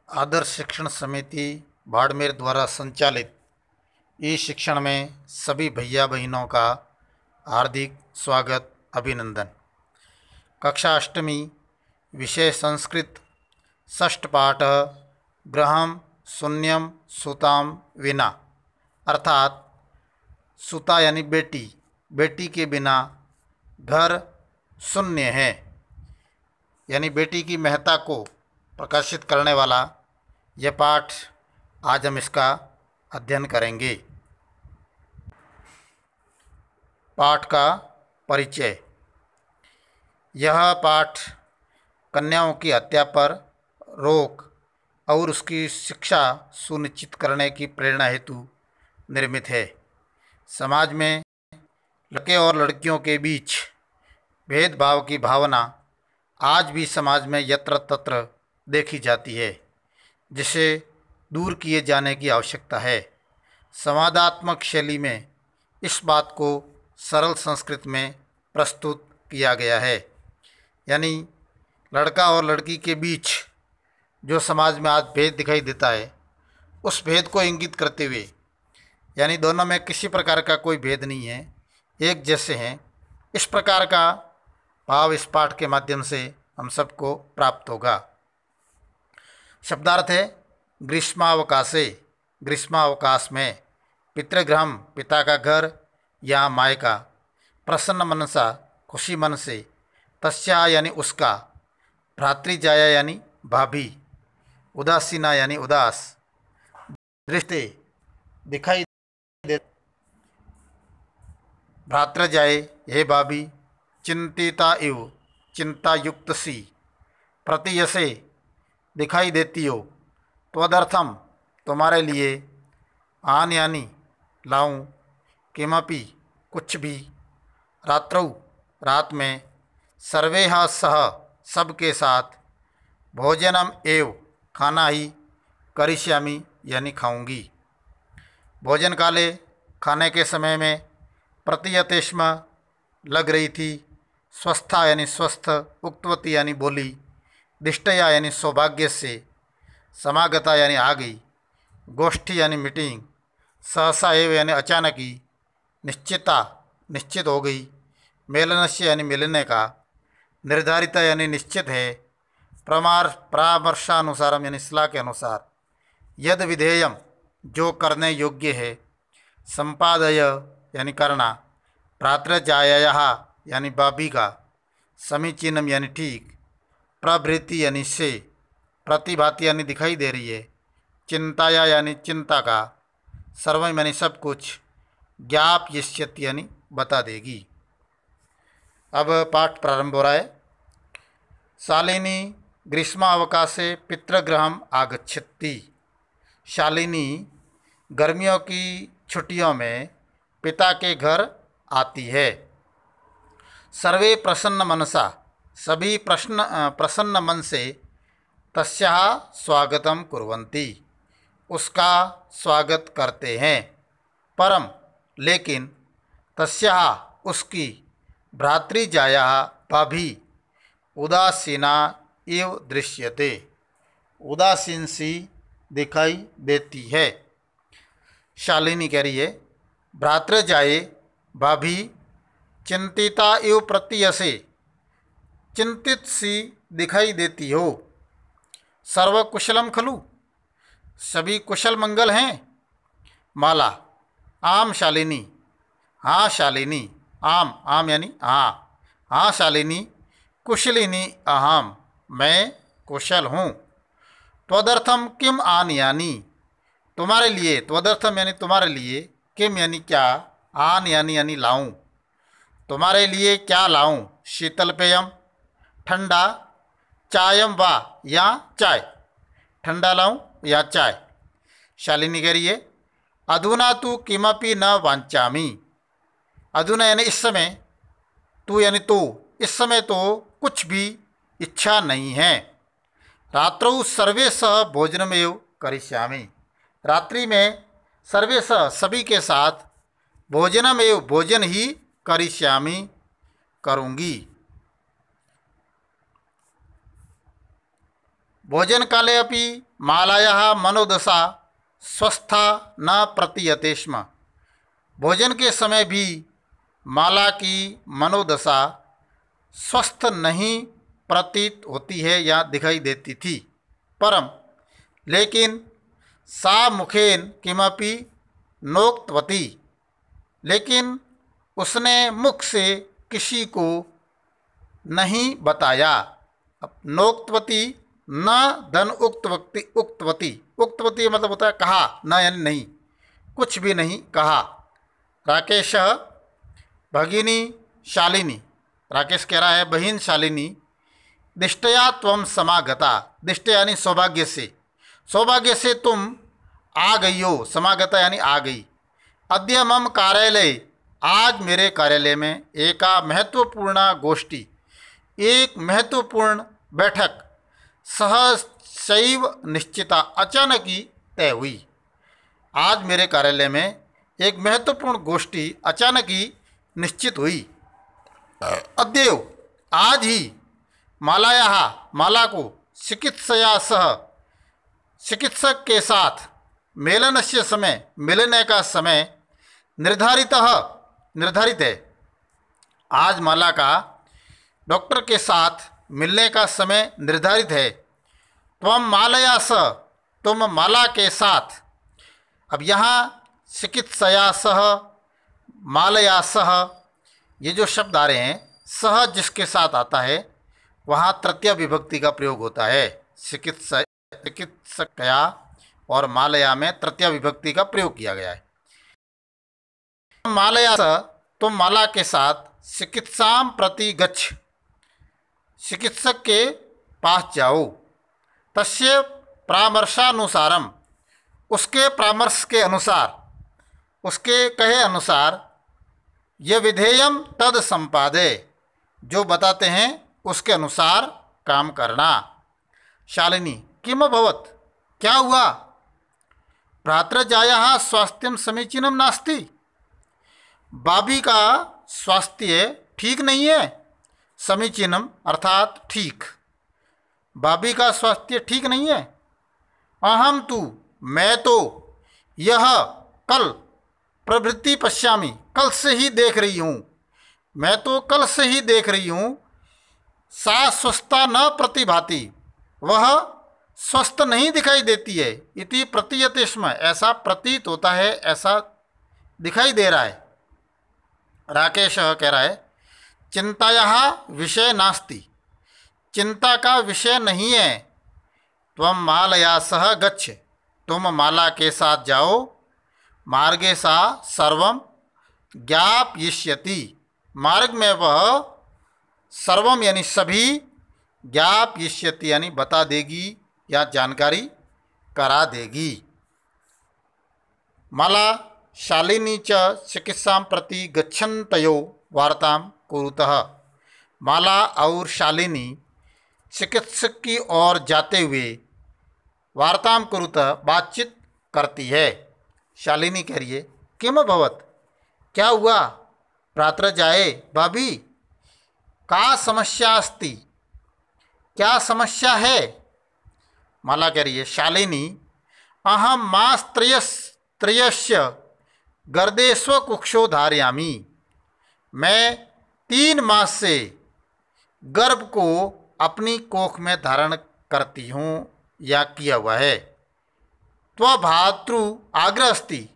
आदर्श शिक्षण समिति बाड़मेर द्वारा संचालित ई शिक्षण में सभी भैया बहनों का हार्दिक स्वागत अभिनंदन। कक्षा अष्टमी, विषय संस्कृत, षष्ठ पाठ गृहम शून्यम सुताम विना, अर्थात सुता यानी बेटी, बेटी के बिना घर शून्य है, यानी बेटी की महत्ता को प्रकाशित करने वाला यह पाठ आज हम इसका अध्ययन करेंगे। पाठ का परिचय। यह पाठ कन्याओं की हत्या पर रोक और उसकी शिक्षा सुनिश्चित करने की प्रेरणा हेतु निर्मित है। समाज में लड़के और लड़कियों के बीच भेदभाव की भावना आज भी समाज में यत्र तत्र देखी जाती है, जिसे दूर किए जाने की आवश्यकता है। संवादात्मक शैली में इस बात को सरल संस्कृत में प्रस्तुत किया गया है, यानी लड़का और लड़की के बीच जो समाज में आज भेद दिखाई देता है, उस भेद को इंगित करते हुए, यानी दोनों में किसी प्रकार का कोई भेद नहीं है, एक जैसे हैं, इस प्रकार का भाव इस पाठ के माध्यम से हम सबको प्राप्त होगा। शब्दार्थ है ग्रीष्मावकाशे, ग्रीष्मावकाश में, पितृगृहम पिता का घर या मायका, प्रसन्न मनसा खुशी मन से, तस्या यानी उसका, भ्रातृजाया यानी भाभी, उदासीना यानी उदास, दृष्टि दिखाई दे, भ्रातृजाए हे भाभी, चिंतिता इव चिंता युक्त सी, प्रतियसे दिखाई देती हो, त्वदर्थम तुम्हारे लिए, आन यानी लाऊं, किमपि कुछ भी, रात्रौ रात में, सर्वेहा सह सबके साथ, भोजनम एव खाना ही, करिष्यामि यानी खाऊंगी। भोजन काले खाने के समय में, प्रतियतेष्म लग रही थी, स्वस्था यानी स्वस्थ, उक्तवती यानी बोली, दिष्टया यानी सौभाग्य से, समागता यानी आ गई, गोष्ठी यानी मीटिंग, सहसा एव यानी अचानक ही, निश्चिता निश्चित हो गई, मेलनस्य यानी मिलने का, निर्धारिता यानी निश्चित है, परामर्शानुसारम यानी सलाह के अनुसार, यद विधेयम जो करने योग्य है, संपादय यानी करना, भ्रातृजायायाः यानी भाभी का, समीचीनम यानी ठीक, प्रभृति यानी से, प्रतिभाति यानी दिखाई दे रही है, चिंताया यानी चिंता का, सर्वम यानी सब कुछ, ज्ञापयिष्यति यानी बता देगी। अब पाठ प्रारंभ हो रहा है। शालिनी ग्रीष्मावकाशे पितृगृहम आगच्छति। शालिनी गर्मियों की छुट्टियों में पिता के घर आती है। सर्वे प्रसन्न मनसा, सभी प्रसन्न मन से, तस्याः स्वागतम कुर्वन्ति, उसका स्वागत करते हैं। परम लेकिन, तस्याः उसकी, भ्रातृजायाः भाभी, उदासीना इव दृश्यते, उदासीन सी दिखाई देती है। शालिनी कह रही है, भ्रातृजाये भाभी, चिंतिता इव प्रतीयसे, चिंतित सी दिखाई देती हो, सर्वकुशलम खलु, सभी कुशल मंगल हैं। माला, आम शालिनी, हाँ शालिनी, आम आम यानी हाँ, हाँ शालिनी, कुशलिनी अहम, मैं कुशल हूँ। त्वदर्थम किम आन यानी, तुम्हारे लिए, त्वदर्थम यानी तुम्हारे लिए, किम यानी क्या, आन यानी लाऊं, तुम्हारे लिए क्या लाऊं, शीतल पेयम ठंडा, चायम वा या चाय, ठंडा लाऊं या चाय। शालिनी कह रही है, अधुना तू किमपि न वांचामि, अधुना यानी इस समय, तू यानी तो, इस समय तो कुछ भी इच्छा नहीं है। रात्रौ सर्वे सह भोजनमेव करिष्यामि, रात्रि में सर्वे सह सभी के साथ, भोजनमेव भोजन ही, करिष्यामि करूँगी। भोजन काले अपि मालायाः मनोदशा स्वस्था न प्रतीयते स्म। भोजन के समय भी माला की मनोदशा स्वस्थ नहीं प्रतीत होती है या दिखाई देती थी। परम लेकिन सा मुखेन किमपि नोक्तवती, लेकिन उसने मुख से किसी को नहीं बताया। अब नोक्तवती न धन उक्तवती, उक्तवती मतलब होता है कहा, न यानी नहीं, कुछ भी नहीं कहा। राकेश भगिनी शालिनी, राकेश कह रहा है बहन शालिनी, दिष्टया त्वम समागता, दिष्ट यानी सौभाग्य से तुम आ गई हो, समागता यानी आ गई। अद्य मम कार्यालय, आज मेरे कार्यालय में एका महत्वपूर्ण गोष्ठी, एक महत्वपूर्ण बैठक सहसैव निश्चिता, अचानक ही तय हुई। आज मेरे कार्यालय में एक महत्वपूर्ण गोष्ठी अचानक ही निश्चित हुई। अद्य आज ही मालायाः, माला को चिकित्सया सह, चिकित्सक के साथ मेलनस्य समय, मिलने का समय निर्धारित है। आज माला का डॉक्टर के साथ मिलने का समय निर्धारित है। त्वम मालया सह, तुम माला के साथ। अब यहाँ चिकित्सया सह, मालया सह, ये जो शब्द आ रहे हैं, सह जिसके साथ आता है वहाँ तृतीय विभक्ति का प्रयोग होता है। चिकित्सकया और मालया में तृतीय विभक्ति का प्रयोग किया गया है। मालया सह, तुम माला के साथ चिकित्साम प्रति गच्छ, चिकित्सक के पास जाओ। तस्य परामर्शानुसारम, उसके परामर्श के अनुसार, उसके कहे अनुसार, ये विधेयम तद संपादे, जो बताते हैं उसके अनुसार काम करना। शालिनी किम अभवत, क्या हुआ? भ्रातृजायाः स्वास्थ्यम समीचीनम नास्ति, बाबी का स्वास्थ्य ठीक नहीं है। समीचीनम अर्थात ठीक, बाबी का स्वास्थ्य ठीक नहीं है। अहम तु, मैं तो, यह कल प्रवृत्ति पश्यामी, कल से ही देख रही हूँ, मैं तो कल से ही देख रही हूँ। सा स्वस्था न प्रतिभाति, वह स्वस्थ नहीं दिखाई देती है। इति प्रतीयते स्म, ऐसा प्रतीत होता है, ऐसा दिखाई दे रहा है। राकेश कह रहा है चिंतायाः विषय नास्ति, चिंता का विषय नहीं है। त्वम मालया सह गच्छ, तुम माला के साथ जाओ। मार्गे सा सर्वम ज्ञापयिष्यति, मार्ग में वह सर्वम यानी सभी, ज्ञापयिष्यति यानी बता देगी या जानकारी करा देगी। माला शालिनी च चिकित्सां प्रति गच्छन्तयो वार्तां कुरुतः, माला और शालिनी चिकित्सक की ओर जाते हुए वार्तां कुरुतः बातचीत करती है। शालिनी कह रही है किम अभवत, क्या हुआ? भ्रातृ जाए, भाभी का समस्या अस्ति, क्या समस्या है? माला कह रही है शालिनी अहम मासत्रयस्य गर्देष्व कुक्षो धारयामी, मैं 3 मास से गर्भ को अपनी कोख में धारण करती हूँ या किया हुआ है। त्वभातृ आग्रह अस्ति,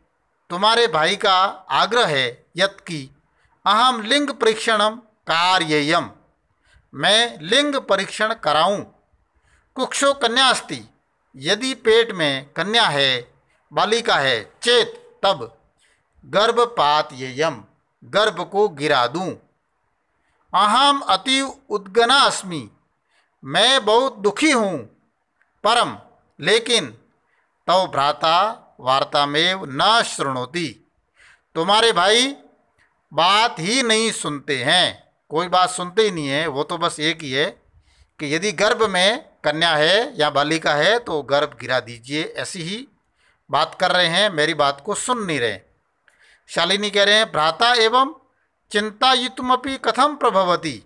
तुम्हारे भाई का आग्रह है, यत् की अहम लिंग परीक्षणम कार्येयम, मैं लिंग परीक्षण कराऊं। कुक्षो कन्या अस्ति, यदि पेट में कन्या है, बालिका है, चेत तब गर्भपात येयम, गर्भ को गिरा दूं। अहम अति उद्गना अस्मि, मैं बहुत दुखी हूँ। परम लेकिन तव भ्राता वार्तामेव न शृणोति, तुम्हारे भाई बात ही नहीं सुनते हैं, कोई बात सुनते ही नहीं है। वो तो बस एक ही है कि यदि गर्भ में कन्या है या बालिका है तो गर्भ गिरा दीजिए, ऐसी ही बात कर रहे हैं, मेरी बात को सुन नहीं रहे। शालिनी कह रहे हैं भ्राता एवं चिंतायितुमपि कथम प्रभवति,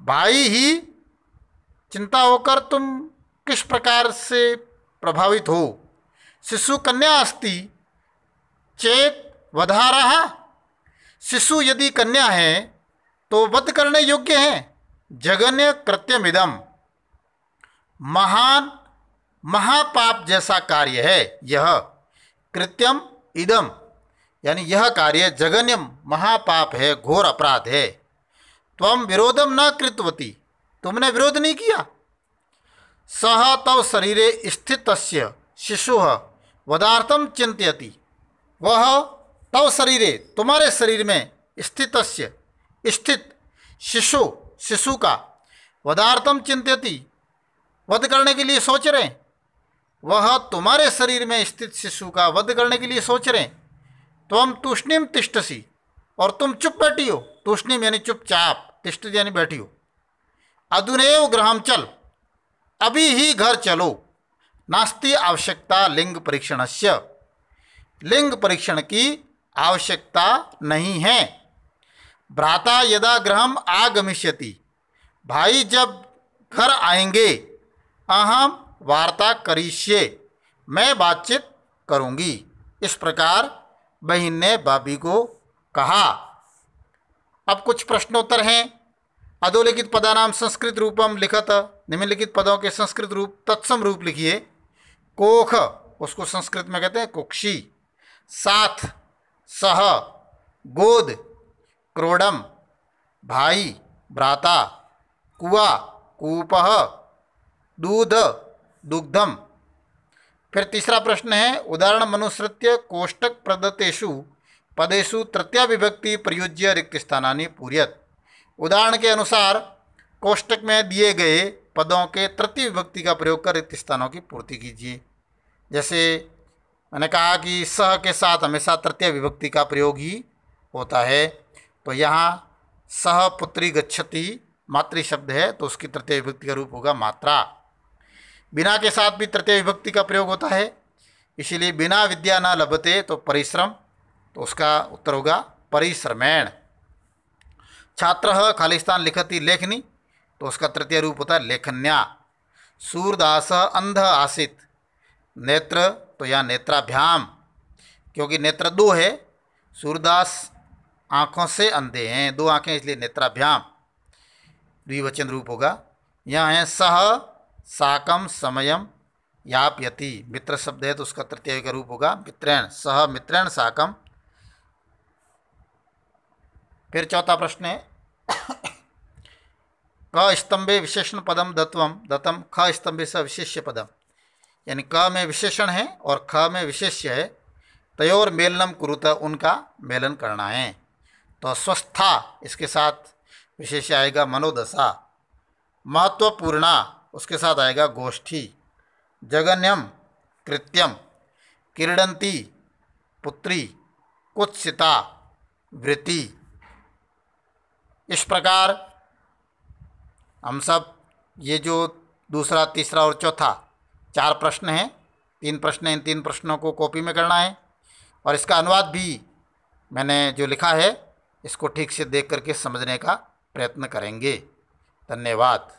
भाई ही चिंता होकर तुम किस प्रकार से प्रभावित हो। शिशु कन्या अस्ति चेत वधारः, शिशु यदि कन्या है तो वध करने योग्य है। जघन्य कृत्यमिदम, महान महापाप जैसा कार्य है यह। कृत्यम इदम यानी यह कार्य जघन्यम महापाप है, घोर अपराध है। त्वम विरोधम न कृतवती, तुमने विरोध नहीं किया। सह तव शरीरे स्थितस्य शिशुः वधार्थम चिंतयति, वह तव शरीरे तुम्हारे शरीर में स्थितस्य स्थित शिशु का वधार्थम चिंतयति वध करने के लिए सोच रहे हैं। वह तुम्हारे शरीर में स्थित शिशु का वध करने के लिए सोच रहे हैं। त्वम तूष्णीम तिष्ठसी, और तुम चुप बैठी हो। तूष्णीम यानी चुपचाप, तिष्ठति यानी बैठी हो। अधुनैव गृहम चल, अभी ही घर चलो। नास्ति आवश्यकता लिंग परीक्षणस्य, लिंग परीक्षण की आवश्यकता नहीं है। भ्राता यदा गृहम आगमिष्यति, भाई जब घर आएंगे, अहम वार्ता करिष्ये, मैं बातचीत करूंगी। इस प्रकार बहन ने भाभी को कहा। अब कुछ प्रश्नोत्तर हैं। अधोलिखित पदानाम संस्कृत रूपम लिखत, निम्नलिखित पदों के संस्कृत रूप तत्सम रूप लिखिए। कोख, उसको संस्कृत में कहते हैं कुक्षी। साथ, सह, गोद, क्रोडम, भाई, भ्राता, कुआ, कूपः, दूध, दुग्धम। फिर तीसरा प्रश्न है, उदाहरण मनुसृत्य कोष्टक प्रदत्तेषु पदेषु तृतीया विभक्ति प्रयुज्य रिक्त स्थानानि पूरयत। उदाहरण के अनुसार कोष्टक में दिए गए पदों के तृतीय विभक्ति का प्रयोग कर रिक्त स्थानों की पूर्ति कीजिए। जैसे मैंने कहा कि सह के साथ हमेशा तृतीय विभक्ति का प्रयोग ही होता है, तो यहाँ सह पुत्री गच्छति मातृ शब्द है, तो उसकी तृतीय विभक्ति का रूप होगा मात्रा। बिना के साथ भी तृतीय विभक्ति का प्रयोग होता है, इसीलिए बिना विद्या न लभते तो परिश्रम, तो उसका उत्तर होगा परिश्रमेण। छात्र खाली स्थान लिखति लेखनी, तो उसका तृतीय रूप होता है लेखन्या। सूरदास अंध आसित, नेत्र तो यहाँ नेत्राभ्याम, क्योंकि नेत्र दो है, सूरदास आँखों से अंधे हैं, दो आँखें, इसलिए नेत्राभ्याम द्विवचन रूप होगा। यहाँ है सह साकम समयम यापयति, मित्र शब्द है तो उसका तृतीय का रूप होगा मित्रेण, सह मित्रेण साकम। फिर चौथा प्रश्न है, क स्तंभे विशेषण पदम दत्तम ख स्तंभे स विशेष्य पदम, यानी क में विशेषण है और ख में विशेष्य है। तयोर मेलनम कुरुत, उनका मेलन करना है। तो स्वस्था, इसके साथ विशेष्य आएगा मनोदशा। महत्वपूर्णा, उसके साथ आएगा गोष्ठी। जघन्यम कृत्यम, क्रीडंती पुत्री, कुत्सिता वृत्ति। इस प्रकार हम सब ये जो दूसरा, तीसरा और चौथा 4 प्रश्न हैं, 3 प्रश्न हैं, इन 3 प्रश्नों को कॉपी में करना है और इसका अनुवाद भी मैंने जो लिखा है इसको ठीक से देख करके समझने का प्रयत्न करेंगे। धन्यवाद।